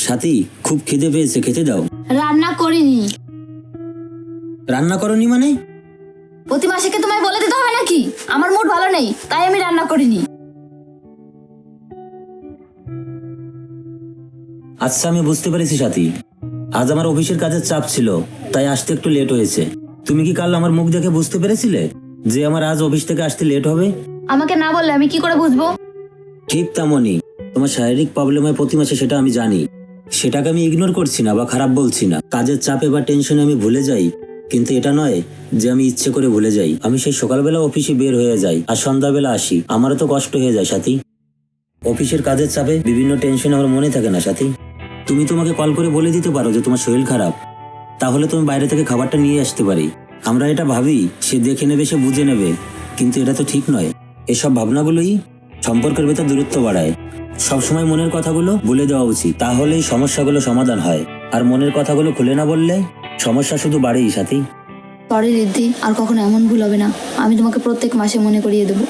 সাথী, খুব খিদে পেয়েছে, খেতে দাও। রান্না করিনি। রান্না করনি মানে? প্রতি মাসে কি তোমায় বলে দিতে হবে নাকি? আমার মুড ভালো নেই, তাই আমি রান্না করিনি। আচ্ছা, আমি বুঝতে পেরেছি সাথী, আজ আমার অফিসের কাজের চাপ ছিল, তাই আসতে একটু লেট হয়েছে। তুমি কি কাল আমার মুখ দেখে বুঝতে পেরেছিলে যে আমার আজ অফিস থেকে আসতে লেট হবে? আমাকে না বললে আমি কি করে বুঝবো? ঠিক তেমনই, তোমার শারীরিক প্রবলেম হয় প্রতি মাসে, সেটা আমি জানি। সেটাকে আমি ইগনোর করছি না বা খারাপ বলছি না। কাজের চাপে বা টেনশনে আমি ভুলে যাই, কিন্তু এটা নয় যে আমি ইচ্ছে করে ভুলে যাই। আমি সেই সকালবেলা অফিসে বের হয়ে যাই আর সন্ধ্যাবেলা আসি, আমারও তো কষ্ট হয়ে যায় সাথী। অফিসের কাজের চাপে বিভিন্ন টেনশন আমার মনে থাকে না সাথী। তুমি তোমাকে কল করে বলে দিতে পারো যে তোমার শরীর খারাপ, তাহলে তুমি বাইরে থেকে খাবারটা নিয়ে আসতে পারি। আমরা এটা ভাবি সে দেখে নেবে, সে বুঝে নেবে, কিন্তু এটা তো ঠিক নয়। এসব ভাবনাগুলোই সম্পর্কের ভেতর দূরত্ব বাড়ায়। সবসময় মনের কথাগুলো বলে দেওয়া উচিত, তাহলেই সমস্যাগুলো সমাধান হয়। আর মনের কথাগুলো খুলে না বললে সমস্যা শুধু বাড়েই সাথী। সরি রিদ্ধি, আর কখনো এমন ভুল হবে না। আমি তোমাকে প্রত্যেক মাসে মনে করিয়ে দেবো।